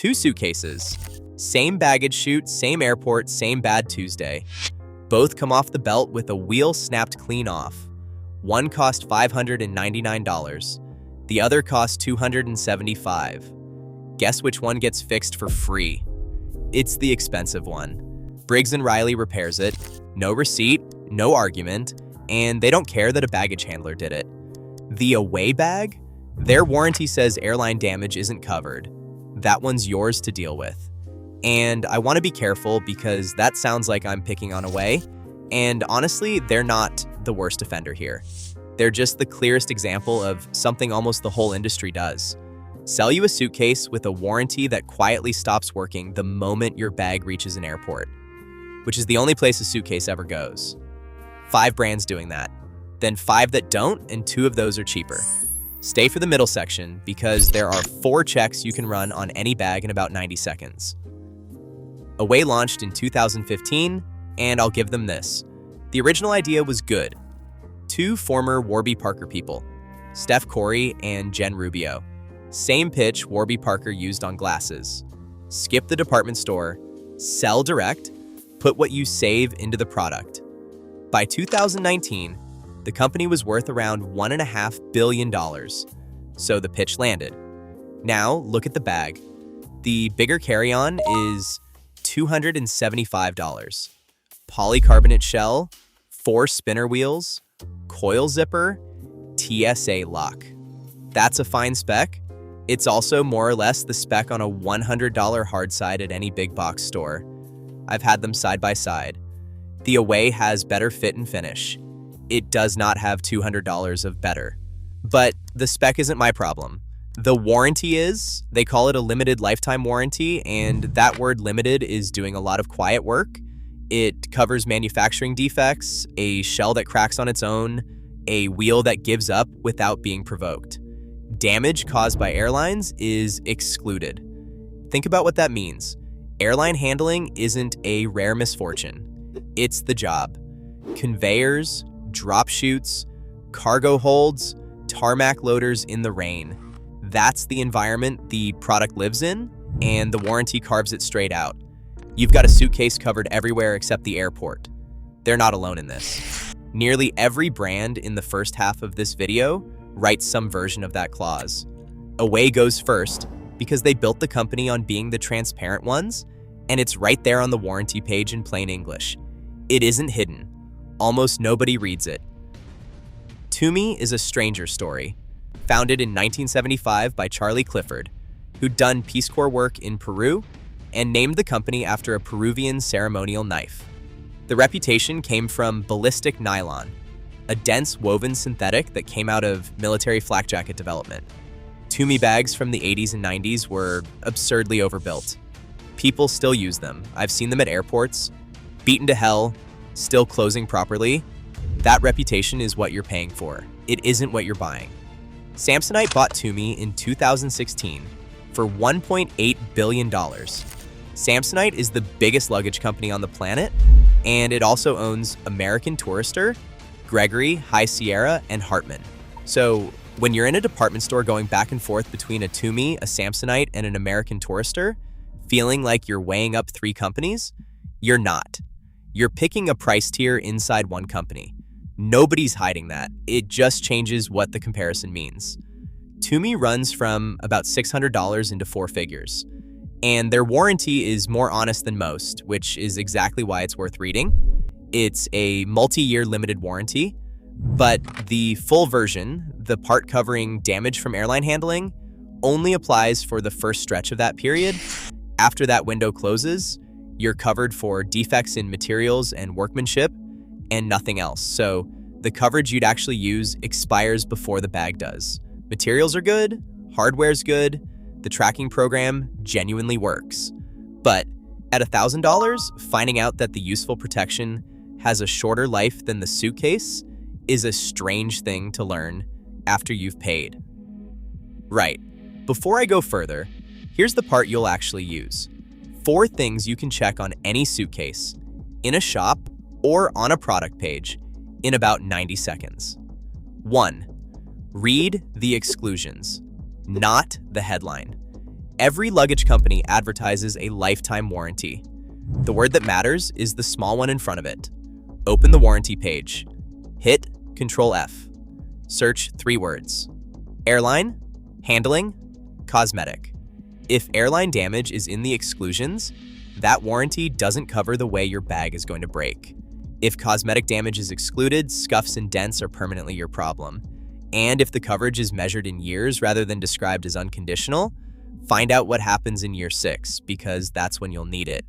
Two suitcases. Same baggage chute, same airport, same bad Tuesday. Both come off the belt with a wheel snapped clean off. One cost $599. The other cost $275. Guess which one gets fixed for free? It's the expensive one. Briggs & Riley repairs it. No receipt, no argument, and they don't care that a baggage handler did it. The away bag? Their warranty says airline damage isn't covered. That one's yours to deal with. And I want to be careful because that sounds like I'm picking on away, and honestly, they're not the worst offender here. They're just the clearest example of something almost the whole industry does. Sell you a suitcase with a warranty that quietly stops working the moment your bag reaches an airport, which is the only place a suitcase ever goes. 5 brands doing that, then 5 that don't, and 2 of those are cheaper. Stay for the middle section because there are 4 checks you can run on any bag in about 90 seconds. Away launched in 2015, and I'll give them this. The original idea was good. 2 former Warby Parker people, Steph Curry and Jen Rubio. Same pitch Warby Parker used on glasses. Skip the department store, sell direct, put what you save into the product. By 2019, the company was worth around $1.5 billion, so the pitch landed. Now, look at the bag. The bigger carry-on is $275. Polycarbonate shell, 4 spinner wheels, coil zipper, TSA lock. That's a fine spec. It's also more or less the spec on a $100 hard side at any big box store. I've had them side by side. The Away has better fit and finish. It does not have $200 of better. But the spec isn't my problem. The warranty is. They call it a limited lifetime warranty, and that word limited is doing a lot of quiet work. It covers manufacturing defects, a shell that cracks on its own, a wheel that gives up without being provoked. Damage caused by airlines is excluded. Think about what that means. Airline handling isn't a rare misfortune. It's the job. Conveyors, drop chutes, cargo holds, tarmac loaders in the rain. That's the environment the product lives in, and the warranty carves it straight out. You've got a suitcase covered everywhere except the airport. They're not alone in this. Nearly every brand in the first half of this video writes some version of that clause. Away goes first because they built the company on being the transparent ones, and it's right there on the warranty page in plain English. It isn't hidden. Almost nobody reads it. Tumi is a stranger story, founded in 1975 by Charlie Clifford, who'd done Peace Corps work in Peru and named the company after a Peruvian ceremonial knife. The reputation came from ballistic nylon, a dense woven synthetic that came out of military flak jacket development. Tumi bags from the 80s and 90s were absurdly overbuilt. People still use them. I've seen them at airports, beaten to hell, still closing properly. That reputation is what you're paying for. It isn't what you're buying. Samsonite bought Tumi in 2016 for $1.8 billion. Samsonite is the biggest luggage company on the planet, and it also owns American Tourister, Gregory, High Sierra, and Hartman. So when you're in a department store going back and forth between a Tumi, a Samsonite, and an American Tourister, feeling like you're weighing up 3 companies, you're not. You're picking a price tier inside one company. Nobody's hiding that. It just changes what the comparison means. Tumi runs from about $600 into 4 figures. And their warranty is more honest than most, which is exactly why it's worth reading. It's a multi-year limited warranty, but the full version, the part covering damage from airline handling, only applies for the first stretch of that period. After that window closes, you're covered for defects in materials and workmanship and nothing else. So the coverage you'd actually use expires before the bag does. Materials are good, hardware's good, the tracking program genuinely works. But at $1,000, finding out that the useful protection has a shorter life than the suitcase is a strange thing to learn after you've paid. Right, before I go further, here's the part you'll actually use. 4 things you can check on any suitcase, in a shop or on a product page, in about 90 seconds. 1. Read the exclusions, not the headline. Every luggage company advertises a lifetime warranty. The word that matters is the small one in front of it. Open the warranty page. Hit Control F. Search 3 words. Airline, handling, cosmetic. If airline damage is in the exclusions, that warranty doesn't cover the way your bag is going to break. If cosmetic damage is excluded, scuffs and dents are permanently your problem. And if the coverage is measured in years rather than described as unconditional, find out what happens in year 6, because that's when you'll need it.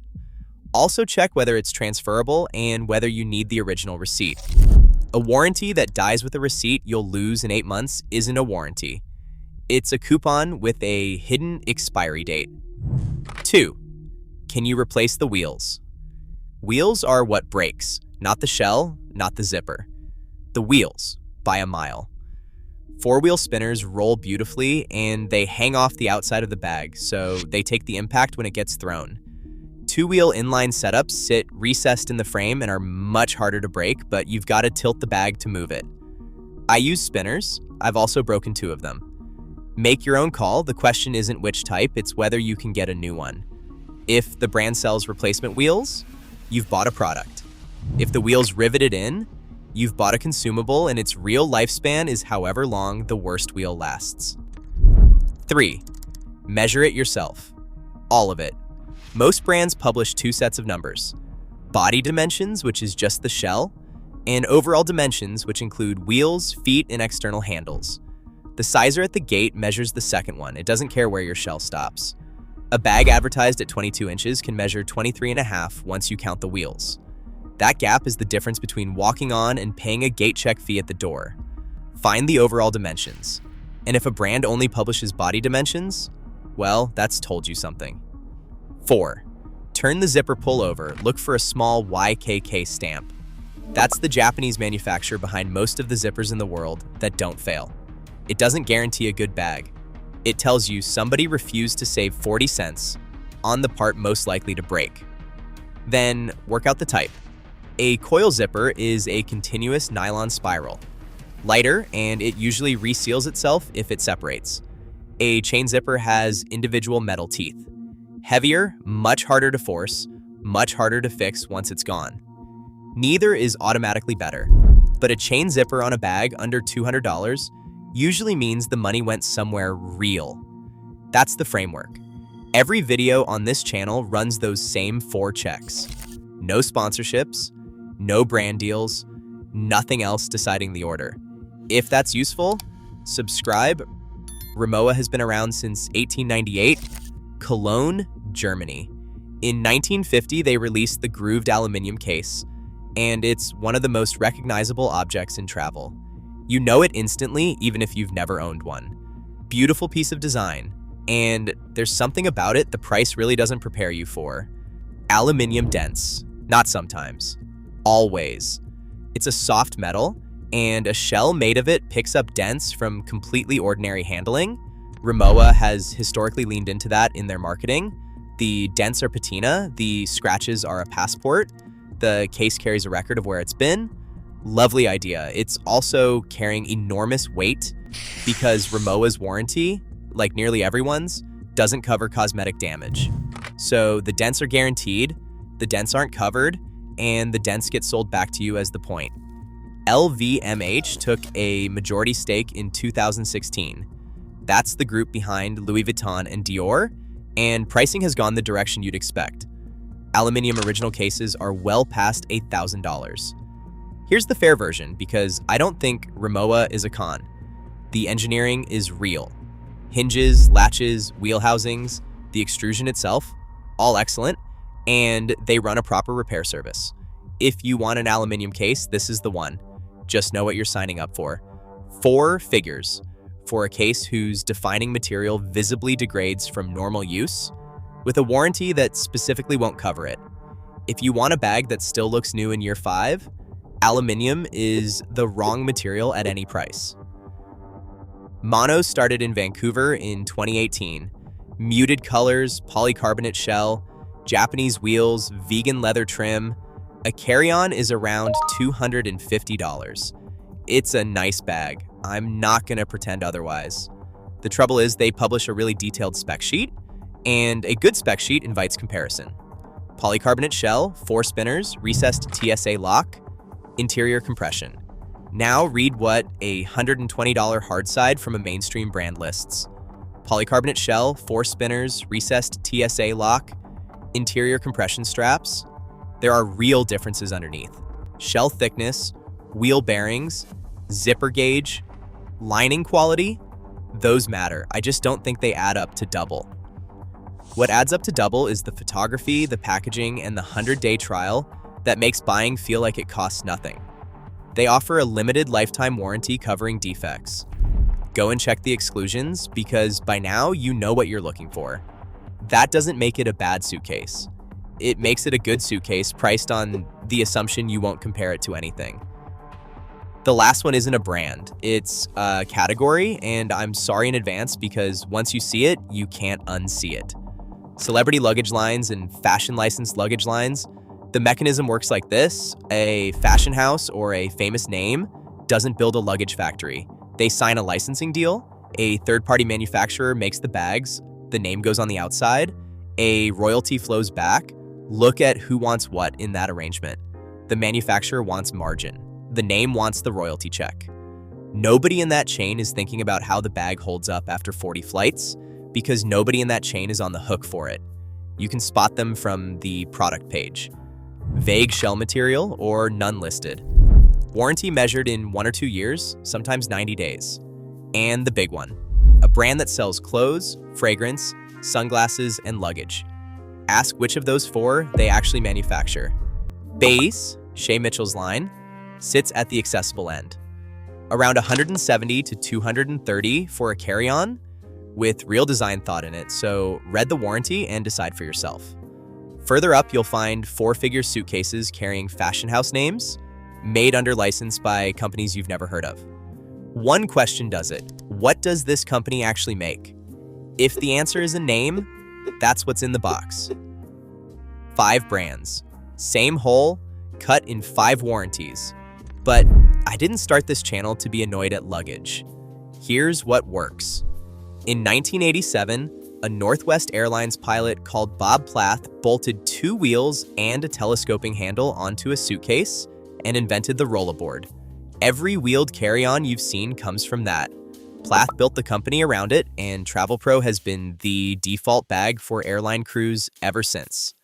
Also check whether it's transferable and whether you need the original receipt. A warranty that dies with a receipt you'll lose in 8 months isn't a warranty. It's a coupon with a hidden expiry date. 2. Can you replace the wheels? Wheels are what breaks, not the shell, not the zipper. The wheels, by a mile. 4-wheel spinners roll beautifully and they hang off the outside of the bag, so they take the impact when it gets thrown. 2-wheel inline setups sit recessed in the frame and are much harder to break, but you've got to tilt the bag to move it. I use spinners. I've also broken 2 of them. Make your own call. The question isn't which type, it's whether you can get a new one. If the brand sells replacement wheels, you've bought a product. If the wheel's riveted in, you've bought a consumable and its real lifespan is however long the worst wheel lasts. 3. Measure it yourself. All of it. Most brands publish 2 sets of numbers. Body dimensions, which is just the shell, and overall dimensions, which include wheels, feet, and external handles. The sizer at the gate measures the second one. It doesn't care where your shell stops. A bag advertised at 22 inches can measure 23.5 once you count the wheels. That gap is the difference between walking on and paying a gate check fee at the door. Find the overall dimensions. And if a brand only publishes body dimensions, well, that's told you something. 4. Turn the zipper pull over. Look for a small YKK stamp. That's the Japanese manufacturer behind most of the zippers in the world that don't fail. It doesn't guarantee a good bag. It tells you somebody refused to save 40 cents on the part most likely to break. Then work out the type. A coil zipper is a continuous nylon spiral. Lighter, and it usually reseals itself if it separates. A chain zipper has individual metal teeth. Heavier, much harder to force, much harder to fix once it's gone. Neither is automatically better, but a chain zipper on a bag under $200 usually means the money went somewhere real. That's the framework. Every video on this channel runs those same 4 checks. No sponsorships, no brand deals, nothing else deciding the order. If that's useful, subscribe. Rimowa has been around since 1898, Cologne, Germany. In 1950, they released the grooved aluminum case, and it's one of the most recognizable objects in travel. You know it instantly, even if you've never owned one. Beautiful piece of design, and there's something about it the price really doesn't prepare you for. Aluminum dents. Not sometimes. Always. It's a soft metal, and a shell made of it picks up dents from completely ordinary handling. Rimowa has historically leaned into that in their marketing. The dents are patina, the scratches are a passport, the case carries a record of where it's been. Lovely idea. It's also carrying enormous weight because Rimowa's warranty, like nearly everyone's, doesn't cover cosmetic damage. So the dents are guaranteed, the dents aren't covered, and the dents get sold back to you as the point. LVMH took a majority stake in 2016. That's the group behind Louis Vuitton and Dior, and pricing has gone the direction you'd expect. Aluminum original cases are well past $8,000. Here's the fair version, because I don't think Rimowa is a con. The engineering is real. Hinges, latches, wheel housings, the extrusion itself, all excellent, and they run a proper repair service. If you want an aluminum case, this is the one. Just know what you're signing up for. 4 figures for a case whose defining material visibly degrades from normal use, with a warranty that specifically won't cover it. If you want a bag that still looks new in year 5, aluminum is the wrong material at any price. Mono started in Vancouver in 2018. Muted colors, polycarbonate shell, Japanese wheels, vegan leather trim. A carry-on is around $250. It's a nice bag. I'm not gonna pretend otherwise. The trouble is they publish a really detailed spec sheet, And a good spec sheet invites comparison. Polycarbonate shell, 4 spinners, recessed TSA lock, interior compression. Now read what a $120 hard side from a mainstream brand lists. Polycarbonate shell, 4 spinners, recessed TSA lock, interior compression straps. There are real differences underneath. Shell thickness, wheel bearings, zipper gauge, lining quality, those matter. I just don't think they add up to double. What adds up to double is the photography, the packaging, and the 100-day trial that makes buying feel like it costs nothing. They offer a limited lifetime warranty covering defects. Go and check the exclusions because by now you know what you're looking for. That doesn't make it a bad suitcase. It makes it a good suitcase priced on the assumption you won't compare it to anything. The last one isn't a brand, it's a category, and I'm sorry in advance because once you see it, you can't unsee it. Celebrity luggage lines and fashion licensed luggage lines, the mechanism works like this. A fashion house or a famous name doesn't build a luggage factory. They sign a licensing deal, a third-party manufacturer makes the bags, the name goes on the outside, a royalty flows back. Look at who wants what in that arrangement. The manufacturer wants margin. The name wants the royalty check. Nobody in that chain is thinking about how the bag holds up after 40 flights because nobody in that chain is on the hook for it. You can spot them from the product page. Vague shell material or none listed. Warranty measured in 1 or 2 years, sometimes 90 days. And the big one, a brand that sells clothes, fragrance, sunglasses, and luggage. Ask which of those 4 they actually manufacture. Base, Shea Mitchell's line, sits at the accessible end. Around $170 to $230 for a carry-on with real design thought in it, so read the warranty and decide for yourself. Further up, you'll find 4-figure suitcases carrying fashion house names, made under license by companies you've never heard of. One question does it. What does this company actually make? If the answer is a name, that's what's in the box. 5 brands. Same hole, cut in 5 warranties. But I didn't start this channel to be annoyed at luggage. Here's what works. In 1987, a Northwest Airlines pilot called Bob Plath bolted 2 wheels and a telescoping handle onto a suitcase and invented the rollerboard. Every wheeled carry-on you've seen comes from that. Plath built the company around it, and Travel Pro has been the default bag for airline crews ever since.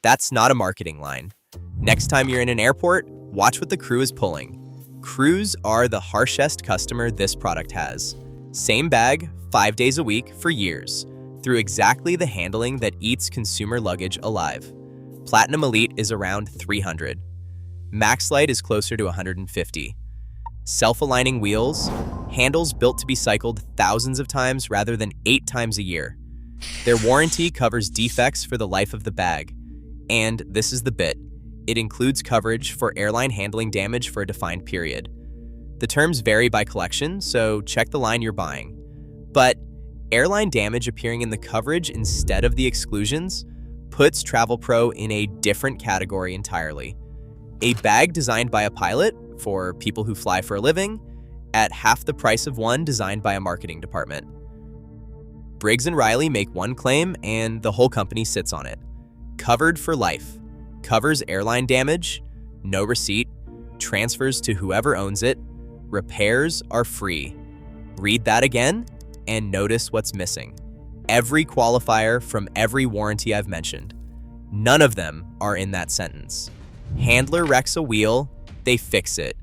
That's not a marketing line. Next time you're in an airport, watch what the crew is pulling. Crews are the harshest customer this product has. Same bag, 5 days a week for years, through exactly the handling that eats consumer luggage alive. Platinum Elite is around 300. Max Light is closer to 150. Self-aligning wheels, handles built to be cycled thousands of times rather than 8 times a year. Their warranty covers defects for the life of the bag. And this is the bit. It includes coverage for airline handling damage for a defined period. The terms vary by collection, so check the line you're buying. But airline damage appearing in the coverage instead of the exclusions puts Travel Pro in a different category entirely. A bag designed by a pilot for people who fly for a living at half the price of one designed by a marketing department. Briggs & Riley make one claim and the whole company sits on it. Covered for life. Covers airline damage, no receipt, transfers to whoever owns it, repairs are free. Read that again and notice what's missing. Every qualifier from every warranty I've mentioned. None of them are in that sentence. Handler wrecks a wheel, they fix it.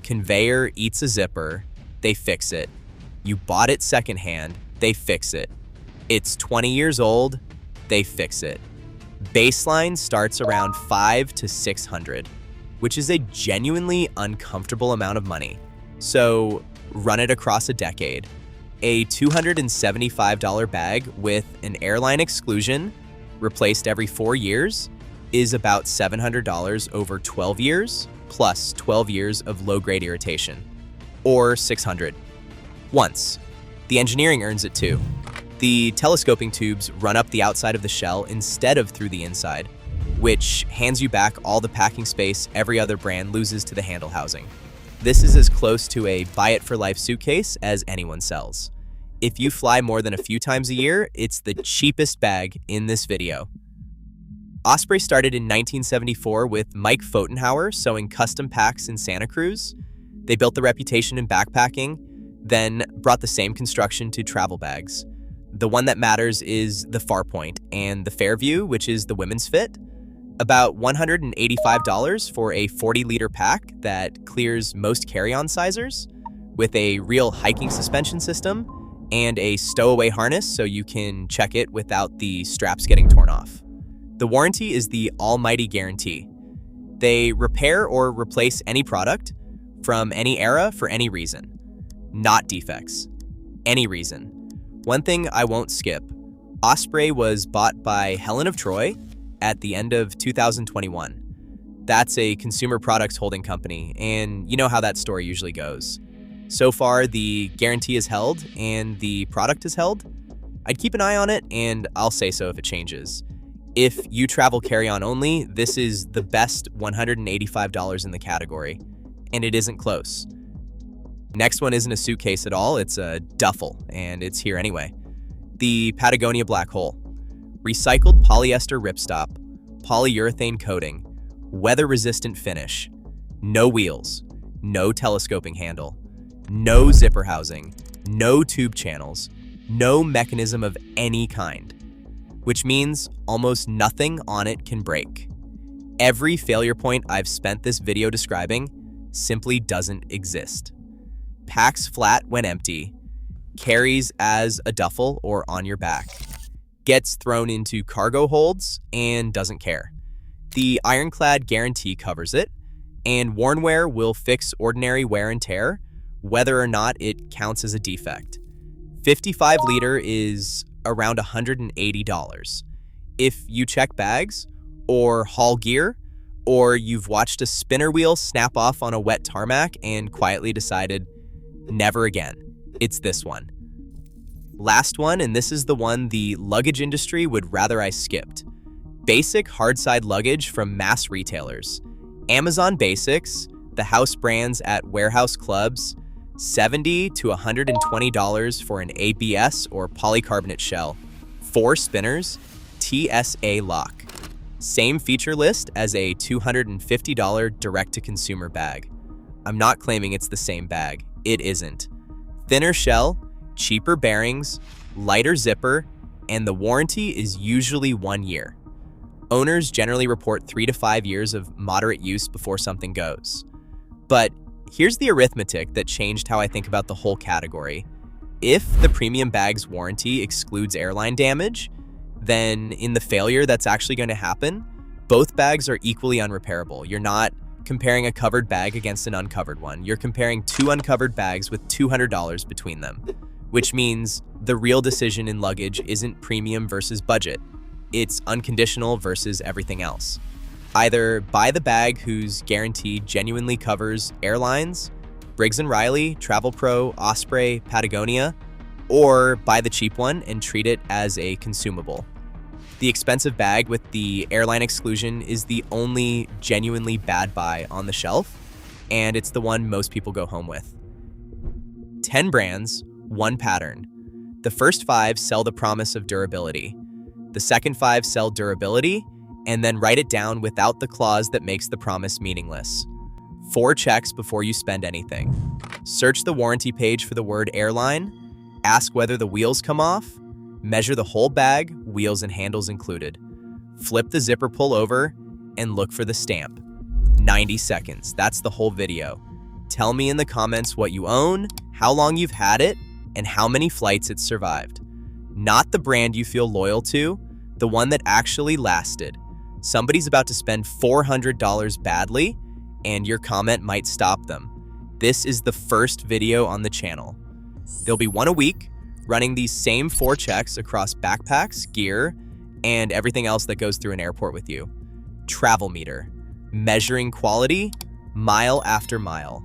Conveyor eats a zipper, they fix it. You bought it secondhand, they fix it. It's 20 years old, they fix it. Baseline starts around $500 to $600, which is a genuinely uncomfortable amount of money. So run it across a decade. A $275 bag with an airline exclusion, replaced every 4 years, is about $700 over 12 years, plus 12 years of low-grade irritation, or $600. Once. The engineering earns it too. The telescoping tubes run up the outside of the shell instead of through the inside, which hands you back all the packing space every other brand loses to the handle housing. This is as close to a buy-it-for-life suitcase as anyone sells. If you fly more than a few times a year, it's the cheapest bag in this video. Osprey started in 1974 with Mike Pfotenhauer sewing custom packs in Santa Cruz. They built the reputation in backpacking, then brought the same construction to travel bags. The one that matters is the Farpoint and the Fairview, which is the women's fit. About $185 for a 40-liter pack that clears most carry-on sizers, with a real hiking suspension system and a stowaway harness so you can check it without the straps getting torn off. The warranty is the almighty guarantee. They repair or replace any product from any era for any reason. Not defects. Any reason. One thing I won't skip. Osprey was bought by Helen of Troy at the end of 2021. That's a consumer products holding company, and you know how that story usually goes. So far, the guarantee is held and the product is held. I'd keep an eye on it, and I'll say so if it changes. If you travel carry-on only, this is the best $185 in the category, and it isn't close. Next one isn't a suitcase at all, it's a duffel, and it's here anyway. The Patagonia Black Hole. Recycled polyester ripstop, polyurethane coating, weather-resistant finish, no wheels, no telescoping handle, no zipper housing, no tube channels, no mechanism of any kind, which means almost nothing on it can break. Every failure point I've spent this video describing simply doesn't exist. Packs flat when empty, carries as a duffel or on your back, gets thrown into cargo holds and doesn't care. The ironclad guarantee covers it, and worn wear will fix ordinary wear and tear, whether or not it counts as a defect. 55-liter is around $180. If you check bags, or haul gear, or you've watched a spinner wheel snap off on a wet tarmac and quietly decided, never again, it's this one. Last one, and this is the one the luggage industry would rather I skipped. Basic hardside luggage from mass retailers. Amazon Basics, the house brands at warehouse clubs, $70 to $120 for an ABS or polycarbonate shell. 4 spinners, TSA lock. Same feature list as a $250 direct-to-consumer bag. I'm not claiming it's the same bag. It isn't. Thinner shell, cheaper bearings, lighter zipper, and the warranty is usually 1 year. Owners generally report 3 to 5 years of moderate use before something goes. But here's the arithmetic that changed how I think about the whole category. If the premium bag's warranty excludes airline damage, then in the failure that's actually going to happen, both bags are equally unrepairable. You're not comparing a covered bag against an uncovered one. You're comparing 2 uncovered bags with $200 between them, which means the real decision in luggage isn't premium versus budget. It's unconditional versus everything else. Either buy the bag whose guarantee genuinely covers airlines, Briggs & Riley, Travel Pro, Osprey, Patagonia, or buy the cheap one and treat it as a consumable. The expensive bag with the airline exclusion is the only genuinely bad buy on the shelf, and it's the one most people go home with. 10 brands, 1 pattern. The first 5 sell the promise of durability. The second 5 sell durability, and then write it down without the clause that makes the promise meaningless. 4 checks before you spend anything. Search the warranty page for the word airline, ask whether the wheels come off, measure the whole bag, wheels and handles included. Flip the zipper pull over, and look for the stamp. 90 seconds, that's the whole video. Tell me in the comments what you own, how long you've had it, and how many flights it's survived. Not the brand you feel loyal to, the one that actually lasted. Somebody's about to spend $400 badly, and your comment might stop them. This is the first video on the channel. There'll be one a week, running these same 4 checks across backpacks, gear, and everything else that goes through an airport with you. Travel meter, measuring quality, mile after mile.